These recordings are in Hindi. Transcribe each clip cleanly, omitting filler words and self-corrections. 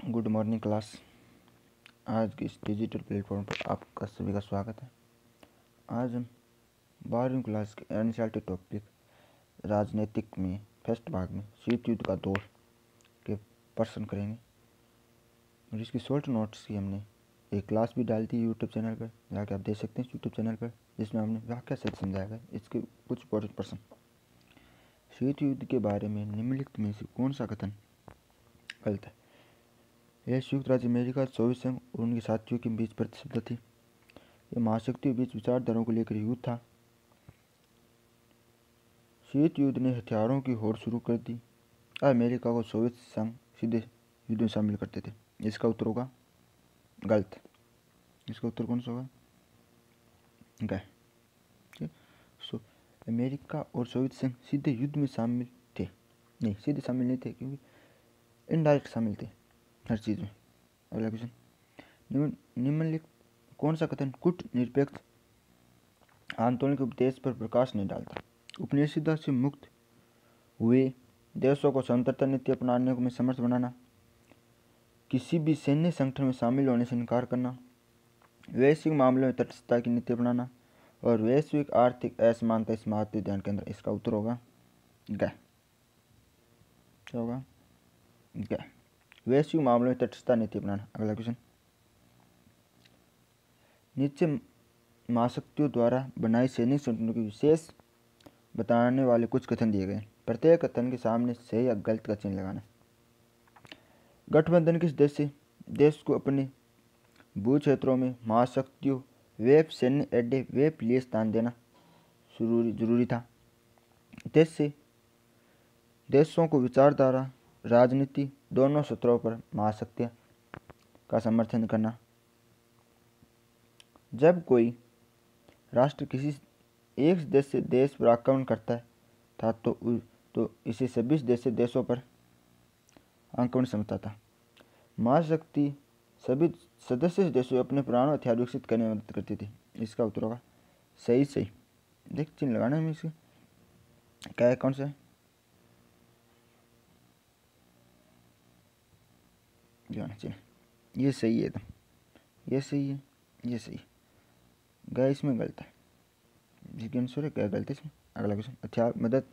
Good morning class. आज की इस डिजिटल प्लेटफॉर्म पर आपका सभी का स्वागत है। आज हम 12वीं क्लास के एनसीईआरटी टॉपिक राजनीतिक में फर्स्ट भाग में शीत युद्ध का दौर के प्रश्न करेंगे और इसकी शॉर्ट नोट्स की हमने एक क्लास भी डाल दी यूट्यूब चैनल पर, जाके आप देख सकते हैं यूट्यूब चैनल पर, जिसमें हमने वाक्य सहित समझाया गया इसके कुछ इंपॉर्टेंट प्रश्न। शीत युद्ध के बारे में निम्नलिखित में से कौन सा कथन गलत है? यह संयुक्त राज्य अमेरिका, सोवियत संघ और उनके साथियों के बीच प्रतिस्पर्धा थी। यह महाशक्तियों के बीच विचारधाराओं को लेकर युद्ध था। शीत युद्ध ने हथियारों की होड़ शुरू कर दी। अमेरिका को सोवियत संघ सीधे युद्ध में शामिल करते थे। इसका उत्तर होगा गलत। इसका उत्तर कौन सा होगा? गलत। सो अमेरिका और सोवियत संघ सीधे युद्ध में शामिल थे? नहीं, सीधे शामिल नहीं थे, क्योंकि इनडायरेक्ट शामिल थे हर चीज़ में। अगला क्वेश्चन, निम्नलिखित कौन सा कथन कूट निरपेक्ष आंदोलन के उपदेश पर प्रकाश नहीं डालता? उपनिषदों से मुक्त हुए देशों को स्वतंत्रता नीति अपनाने में समर्थ बनाना, किसी भी सैन्य संगठन में शामिल होने से इनकार करना, वैश्विक मामलों में तटस्थता की नीति अपनाना और वैश्विक आर्थिक असमानता इस महत्व ध्यान केंद्र। इसका उत्तर होगा ग। क्या होगा? ग। वैश्विक मामलों में तटस्थता नीति अपनाना। अगला क्वेश्चन, नीचे महाशक्तियों द्वारा बनाई सैनिक संगठनों की विशेष बताने वाले कुछ कथन दिए गए। प्रत्येक कथन के सामने सही या गलत का चिन्ह लगाना। गठबंधन किस देश को अपने भू क्षेत्रों में महाशक्तियों वे सैन्य अड्डे वे लिए स्थान देना जरूरी था। देशों को विचारधारा राजनीति दोनों स्तरों पर महाशक्तियां का समर्थन करना। जब कोई राष्ट्र किसी एक देश पर आक्रमण करता था तो इसे सभी देशों पर आक्रमण समझता था। महाशक्ति सभी सदस्य देशों अपने परमाणु हथियार विकसित करने में मदद करती थी। इसका उत्तर होगा सही। देख चिन्ह लगाना है इसके क्या है, कौन सा है? चिन्ह ये सही है, तो ये सही है, ये सही। गया इसमें गलत है, जिसके अनुसार क्या गलत है इसमें। अगला क्वेश्चन, हथियार मदद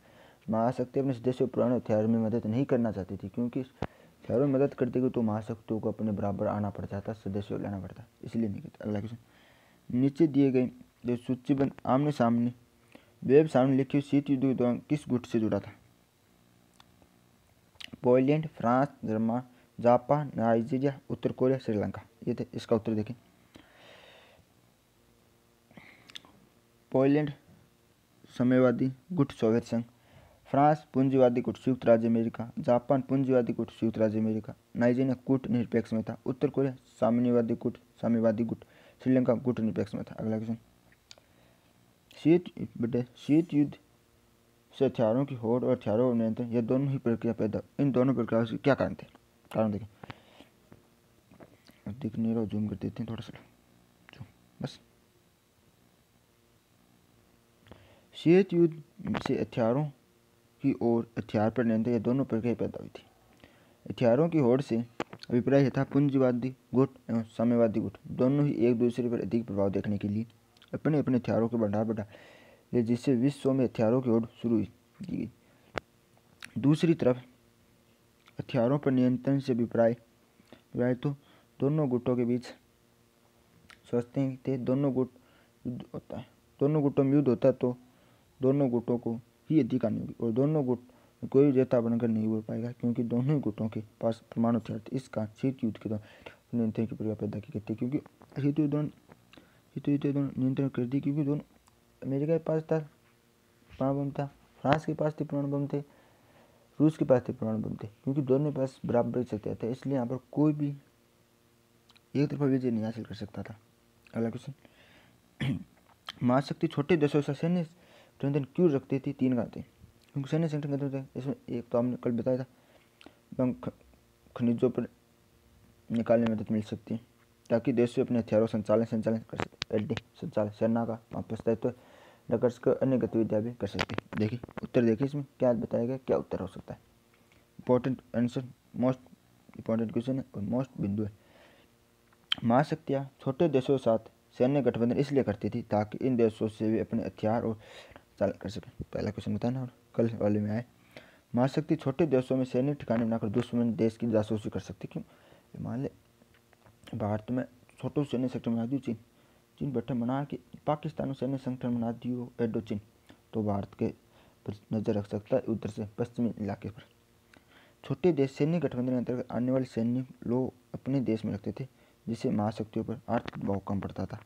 महाशक्ति अपने सदस्यों पुराने हथियार में मदद नहीं करना चाहती थी, क्योंकि हथियारों में मदद करते तो महाशक्तियों को अपने बराबर आना पड़ जाता, सदस्यों लेना पड़ता, इसलिए नहीं करता। अगला क्वेश्चन, नीचे दिए गए जो सूचीबद्ध आमने सामने वेब सामने लिखी हुई शीत युद्ध के दौरान किस गुट से जुड़ा था? Poland, France, German, Japan, Nigeria, उत्तर कोरिया, श्रीलंका। ये थे। इसका उत्तर देखें। पोलैंड साम्यवादी गुट सोवियत संघ, फ्रांस पूंजीवादी गुट संयुक्त राज्य अमेरिका, जापान पूंजीवादी गुट संयुक्त राज्य अमेरिका, नाइजीरिया गुट निरपेक्ष में था, उत्तर कोरिया साम्यवादी गुट, श्रीलंका गुट निरपेक्ष में था। अगला क्वेश्चन, शीत युद्ध से हथियारों की होड़ और हथियारों और नियंत्रण ये दोनों ही प्रक्रिया पैदा, इन दोनों प्रक्रियाओं से क्या कारण थे? कारण देखें, दिख नहीं रहा, जूम कर देते हैं थोड़ा सा, बस। शीत युद्ध से हथियारों की ओर हथियार पर नियंत्रण ये दोनों प्रक्रिया पैदा हुई थी। हथियारों की होड़ से अभिप्राय था पूंजीवादी गुट एवं साम्यवादी गुट दोनों ही एक दूसरे पर अधिक प्रभाव देखने के लिए अपने अपने हथियारों के भंडार बढ़ा, जिससे विश्व में हथियारों की होड़ शुरू की गई। दूसरी तरफ हथियारों पर नियंत्रण से अभिप्राय तो दोनों गुटों के बीच सोचते थे, दोनों गुटों में युद्ध होता है तो दोनों गुटों को ही अधिक हानि होगी और दोनों गुट कोई रेता बनकर नहीं हो पाएगा, क्योंकि दोनों ही गुटों के पास परमाणु हथियार थे। इस कारण शीत युद्ध के दौरान नियंत्रण की प्रक्रिया पैदा की गई थी, क्योंकि शीत युद्ध नियंत्रण कर दी, क्योंकि दोनों अमेरिका के पास था परमाणु बम था, फ्रांस के पास थे परमाणु बम थे, रूस के पास थे परमाणु बम थे, क्योंकि दोनों के पास बराबर शक्तियाँ थे, इसलिए यहाँ पर कोई भी एक तरफा विजय नहीं हासिल कर सकता था। अगला क्वेश्चन, महाशक्ति छोटे देशों से सैन्य संगठन क्यों रखती थी? 3 कारण थे। क्योंकि सैन्य संगठन करते थे, इसमें एक तो हमने कल बताया था, बम खनिजों पर निकालने में मदद मिल सकती है, ताकि देश अपने हथियारों संचालन कर सकते, अड्डे संचालन, सेना का वापस दायित्व नगर कर अन्य गतिविधियाँ भी कर सकते हैं। देखिए उत्तर देखिए इसमें क्या बताया गया, क्या उत्तर हो सकता है। Important answer, most important question है और मोस्ट बिंदु है। महाशक्तियाँ छोटे देशों के साथ सैन्य गठबंधन इसलिए करती थी ताकि इन देशों से वे अपने हथियार और चालन कर सकें। पहला क्वेश्चन बताया ना, और कल वाले में आए। महाशक्ति छोटे देशों में सैन्य ठिकाने बनाकर दुश्मन देश की जासूसी कर सकती। क्यों? मान ले भारत में छोटो सैन्य संगठन बना दियो चीन, चीन बैठे बना के पाकिस्तान में सैन्य संगठन बना दियो एडो चीन, तो भारत के पर नजर रख सकता है उधर से पश्चिमी इलाके पर। छोटे देश सैन्य गठबंधन के अंतर्गत आने वाले सैनिक लोग अपने देश में रखते थे, जिससे महाशक्तियों पर आर्थिक दबाव कम पड़ता था।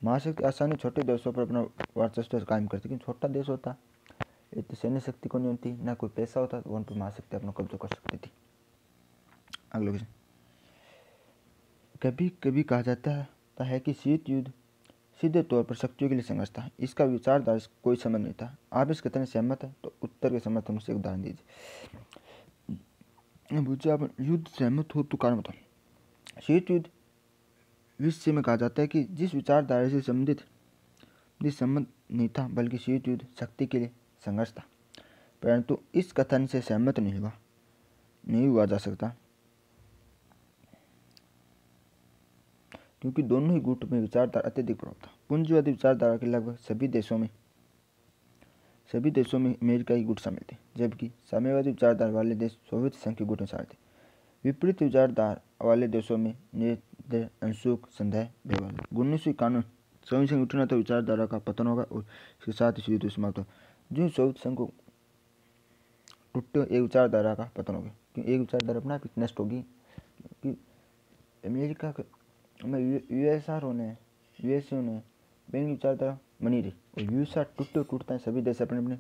महाशक्ति आसानी छोटे देशों पर अपना वर्चस्व कायम करती, क्योंकि छोटा देश होता, इतनी सैन्य शक्ति को नहीं होती, ना कोई पैसा होता, तो उन पर महाशक्ति अपना कब्जा कर सकती थी। अगला क्वेश्चन, कभी कभी कहा जाता है कि शीत युद्ध सीधे तौर पर शक्तियों के लिए संघर्ष था, इसका विचारधारा से कोई संबंध नहीं था। आप इस कथन से सहमत है तो उत्तर के समर्थन में से एक उदाहरण दीजिए। पूछे आप युद्ध सहमत हो तो कारण बताओ। शीत युद्ध विश्व में कहा जाता है कि जिस विचारधारा से संबंधित संबंध नहीं था, बल्कि शीत युद्ध शक्ति के लिए संघर्ष था, परंतु इस कथन से सहमत नहीं हुआ जा सकता, क्योंकि दोनों ही गुट में विचारधारा अत्यधिक प्रभाव था। पूंजीवादी विचारधारा के लगभग सभी देशों में अमेरिका की गुट शामिल थे, जबकि साम्यवादी विचारधारा वाले देश सोवियत संघ के गुट में शामिल थे। विपरीत विचारधारा वाले देशों में अंशुक संदेह व्यवहार 1991 सोवियत संघ उठना तो विचारधारा का पतन होगा और इसके साथ ही युद्ध समाप्त होगा। जो सोवियत संघ को टूटे एक विचारधारा का पतन होगा, क्योंकि एक विचारधारा अपना नष्ट होगी, क्योंकि अमेरिका में यूएसआर होने बैंक विचारधारा बनी रही, और यूएसआर टूटता है, सभी देश अपने अपने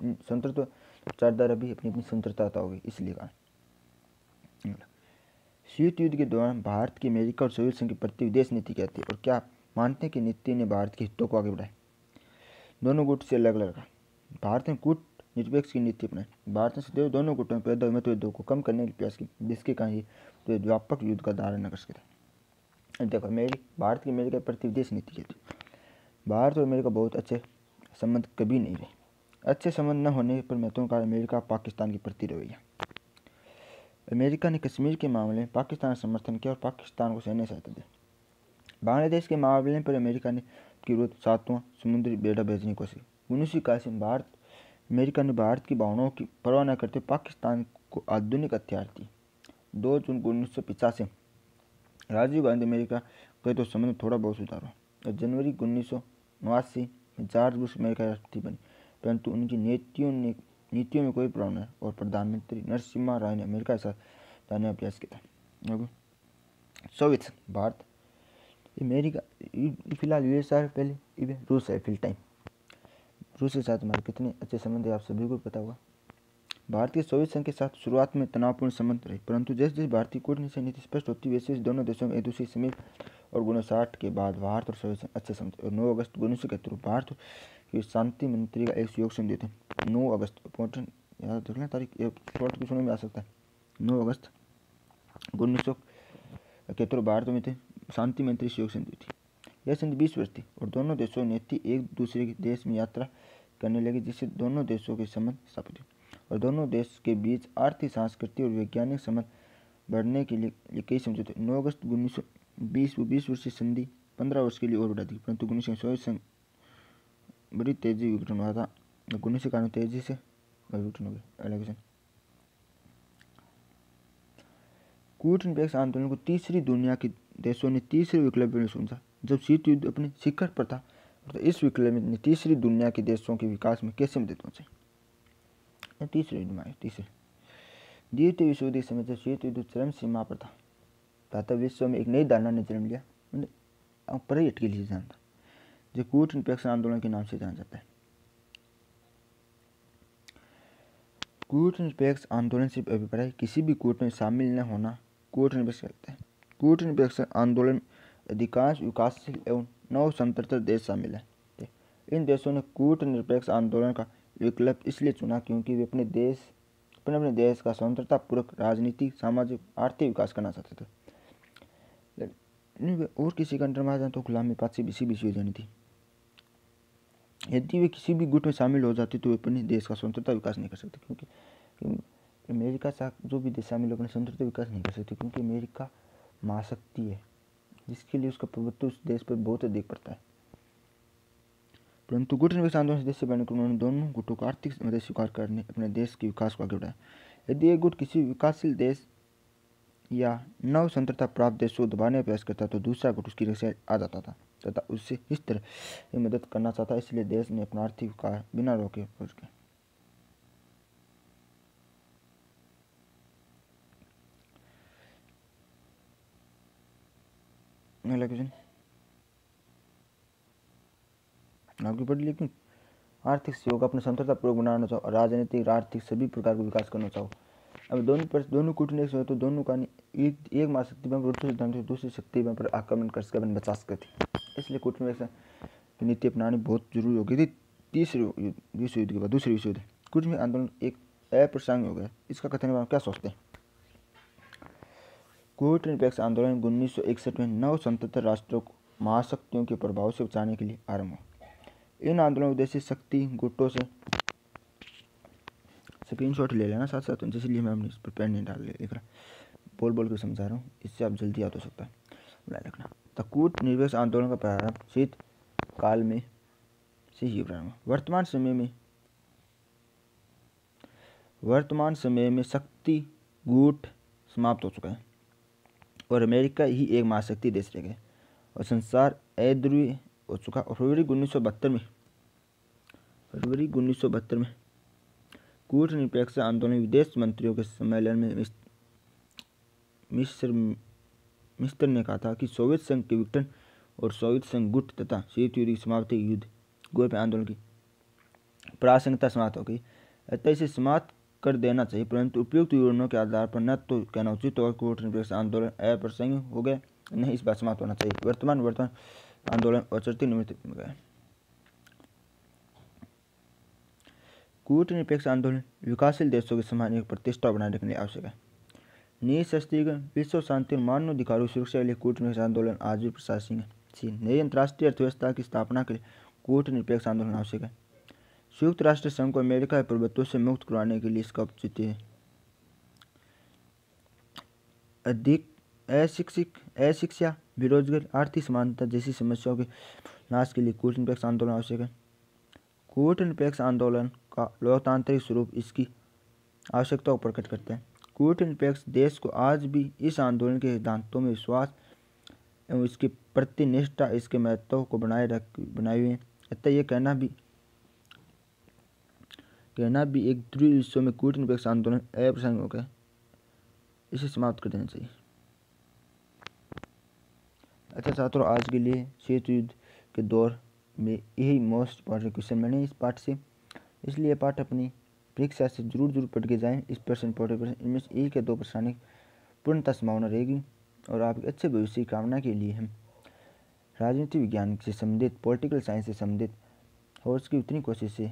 स्वतंत्र विचारधारा भी अपनी अपनी स्वतंत्रता होगी, इसलिए कहा। शीत युद्ध के दौरान भारत की अमेरिका और सोवियत संघ के प्रति विदेश नीति क्या थी, और क्या मानते हैं कि नीति ने भारत के हितों को आगे बढ़ाया? दोनों गुट से अलग अलग रहा। भारत ने कूट निरपेक्ष की नीति अपनाई। भारत ने सदैव दोनों गुटों में पैदा हुए मतभेदों को कम करने के प्रयास की, जिसके कारण ये तो व्यापक युद्ध का धारण न कर सके। देखो, भारत की अमेरिका के प्रति विदेश नीति क्या थी? भारत और अमेरिका बहुत अच्छे संबंध कभी नहीं रहे। अच्छे संबंध न होने पर महत्वपूर्ण कारण अमेरिका पाकिस्तान के प्रति रवैया। अमेरिका ने कश्मीर के मामले में पाकिस्तान का समर्थन किया और पाकिस्तान को सैन्य सहायता दी। बांग्लादेश के मामले पर अमेरिका ने की विरोध 7वां समुद्री बेड़ा भेजने की कोशिश। 1981 में अमेरिका ने भारत की भावनाओं की परवाह न करते पाकिस्तान को आधुनिक हथियार दिए। 2 जून 1985 राजीव गांधी अमेरिका गए तो संबंध थोड़ा बहुत सुधार हुआ, और जनवरी 1989 में जॉर्ज बुश अमेरिका राष्ट्रपति बने, परंतु उनकी नीतियों में कोई प्रभाव नहीं, और प्रधानमंत्री नरसिम्हा राव ने अमेरिका के साथ जाने का प्रयास किया था। सोवियत संघ, भारत, अमेरिका, फिलहाल यूएसआर, पहले रूस है फिल टाइम। रूस के साथ हमारे कितने अच्छे संबंध है आप सभी को पता होगा। भारत के सोवियत संघ के साथ शुरुआत में तनावपूर्ण संबंध रहे, परंतु जैसे जैसे भारतीय कूटनीति नीति स्पष्ट होती वैसे दोनों देशों में एक दूसरे समीप, और 1960 के बाद भारत और सोवियत संघ अच्छे संबंध। और 9 अगस्त 1971 भारत के शांति मंत्री का एक सहयोग संधि थे। 9 अगस्त इंपॉर्टेंट याद रखना तारीख, शॉर्ट क्वेश्चन में आ सकता है। 9 अगस्त 1971 भारत में थे शांति मंत्री सहयोग संधि थी। यह संधि 20 वर्ष थी, और दोनों देशों ने एक दूसरे के देश में यात्रा करने लगे, जिससे दोनों देशों के संबंध स्थापित हुए, और दोनों देश के बीच आर्थिक, सांस्कृतिक और वैज्ञानिक संबंध बढ़ने के लिए कई समझौते। 9 अगस्त 1920 वर्षीय संधि 15 वर्ष के लिए और बढ़ा दी, परंतु 19सोवियत संघ बड़ी तेजी विघटन हुआ था। 1991 तेजी से विघटन हो गया। कूटनीतिक आंदोलन को तीसरी दुनिया के देशों ने तीसरे विकल्प में सोचा। जब शीत युद्ध अपने शिखर पर था, तो इस विकल्प ने तीसरी दुनिया के देशों के विकास में कैसे मदद पहुंचाई? तीसरे द्वितीय विश्व युद्ध के समय जब शीत युद्ध चरम सीमा पर था, तथा विश्व में एक नई धारणा ने जन्म लिया, पर्यटन के लिए जाना था, जो कूटनीतिक आंदोलन के नाम से जाना जाता है। कूटनीतिक आंदोलन सिर्फ अभिप्राय किसी भी कूट में शामिल न होना कूटनीतिक कहलाता है। कूटनीतिक आंदोलन अधिकांश विकासशील एवं नव स्वतंत्र देश शामिल है। इन देशों ने कूटनीतिक आंदोलन का विकल्प इसलिए चुना क्योंकि वे अपने देश का स्वतंत्रतापूर्वक राजनीतिक, सामाजिक, आर्थिक विकास करना चाहते थे। और किसी कंट्री में आ जाए तो गुलामी पाची बिसी हो जानी थी। यदि वे किसी भी गुट में शामिल हो जाते तो वे अपने देश का स्वतंत्रता विकास नहीं कर सकते, क्योंकि कि अमेरिका साथ जो भी देश शामिल अपने स्वतंत्र विकास नहीं कर सकते, क्योंकि अमेरिका महाशक्ति है जिसके लिए उसका प्रभुत्व उस देश पर बहुत अधिक पड़ता है। परंतु गुट निरपेक्ष आंदोलन से देश से बनने के उन्होंने दोनों गुटों को आर्थिक मदद स्वीकार करने अपने देश के विकास को आगे बढ़ाया। यदि एक गुट किसी विकासशील देश या नव स्वतंत्रता प्राप्त देशों को दबाने का प्रयास करता तो दूसरा गुट उसकी रक्षा आ जाता था तथा उससे इस तरह ये मदद करना चाहता। इसलिए देश ने अपना आर्थिक विकास बिना रोके आगे बढ़। लेकिन आर्थिक सहयोग अपने स्वतंत्रता पूर्वक बनाना चाहो, राजनीतिक आर्थिक सभी प्रकार का विकास करना चाहो। अब दोनों कूटनीतिक हो तो दोनों का एक महाशक्ति पर दूसरी शक्ति पर आक्रमण कर सके, बचा सकते थे। इसलिए कूटनीतिक की नीति अपनानी बहुत जरूरी हो गई थी। तीसरे विश्व युद्ध के बाद दूसरे विश्व युद्ध कूटनीतिक आंदोलन एक अप्रासंगिक हो गया। इसका कथन आप क्या सोचते हैं? कूटनिरपेक्ष आंदोलन 1961 में नव स्वतंत्र राष्ट्रों को महाशक्तियों के प्रभाव से बचाने के लिए आरंभ हुआ। इन आंदोलनों के उद्देश्य शक्ति गुटों से स्क्रीनशॉट ले लेना साथ साथ, इसलिए मैं अपने इस पर पेन नहीं डाल लिख रहा, बोल के समझा रहा हूँ, इससे आप जल्दी याद हो सकता है, बनाए रखना। तो कूटनिरपेक्ष आंदोलन का प्रारंभ शीत काल में से ही प्रारंभ। वर्तमान समय में शक्ति गुट समाप्त हो चुका है और अमेरिका ही एक महाशक्ति देश रह गए और संसार अद्वितीय हो चुका। और फरवरी 1972 में कूटनिरपेक्ष आंदोलन विदेश मंत्रियों के सम्मेलन में मिस्र ने कहा था कि सोवियत संघ के विघटन और सोवियत संघ गुट तथा शीत युद्ध की समाप्ति युद्ध गोल्फ आंदोलन की प्रासंगिकता समाप्त हो गई, अतः इसे समाप्त कर देना चाहिए। परंतु उपयुक्त विवरणों के आधार पर न तो कहना उचित होगा कूटनिरपेक्ष आंदोलन अप्रासंगिक हो गया, नहीं इस बात समाप्त होना चाहिए। वर्तमान आंदोलन औचित्य निमित्त हो गया। कूटनिरपेक्ष आंदोलन विकासशील देशों के समान एक प्रतिष्ठा बनाए रखने आवश्यक है। निःशस्त्रीकरण, विश्व शांति और मानव अधिकारों की सुरक्षा के लिए कूटनिरपेक्ष आंदोलन आज भी प्रशासनिक है। नई अंतर्राष्ट्रीय अर्थव्यवस्था की स्थापना के लिए कूटनिरपेक्ष आंदोलन आवश्यक है। संयुक्त राष्ट्र संघ को अमेरिका के प्रभुत्व से मुक्त करवाने के लिए इसका औचित्य है। अधिक अशिक्षा, बेरोजगारी, आर्थिक समानता जैसी समस्याओं के नाश के लिए कूटनिरपेक्ष आंदोलन आवश्यक है। कूटनिरपेक्ष आंदोलन का लोकतांत्रिक स्वरूप इसकी आवश्यकता को प्रकट करता है। कूटनिरपेक्ष देश को आज भी इस आंदोलन के सिद्धांतों में विश्वास एवं इसके प्रति निष्ठा इसके महत्व को बनाए हुए हैं। अतः यह कहना भी एक ध्रुवीय विश्व में कूटनिरपेक्ष आंदोलन अप्रासंगिक हो गया, इसे समाप्त कर देना चाहिए। अच्छा छात्रों, आज के लिए शीत युद्ध के दौर में यही मोस्ट इम्पॉर्टेंट क्वेश्चन बने इस पाठ से, इसलिए पाठ अपनी परीक्षा से जरूर पढ़ के जाएं। इस प्रश्न इंपॉर्टेंट प्रश्न इनमें से एक या दो प्रश्न आने की पूर्णतः संभावना रहेगी। और आपके अच्छे भविष्य की कामना के लिए हम राजनीति विज्ञान से संबंधित, पॉलिटिकल साइंस से संबंधित और उसकी उतनी कोशिश से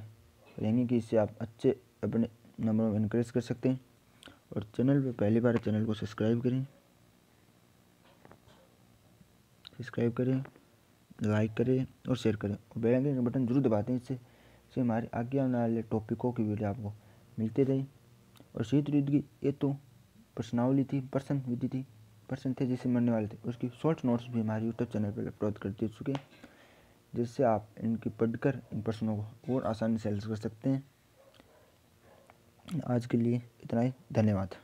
करेंगे कि इससे आप अच्छे अपने नंबरों में इनक्रीज कर सकते हैं। और चैनल पर पहली बार चैनल को सब्सक्राइब करें, लाइक करें और शेयर करें और बेल आइकन का बटन जरूर दबाते हैं। इससे हमारे आगे आने वाले टॉपिकों की वीडियो आपको मिलते रही। और शीत युद्ध की ये तो प्रश्नावली थी, प्रश्न थे जिससे मरने वाले थे, उसकी शॉर्ट नोट्स भी हमारे यूट्यूब चैनल पर अपलोड कर दे चुके हैं, जिससे आप इनकी पढ़कर इन प्रश्नों को और आसानी से हल कर सकते हैं। आज के लिए इतना ही, धन्यवाद।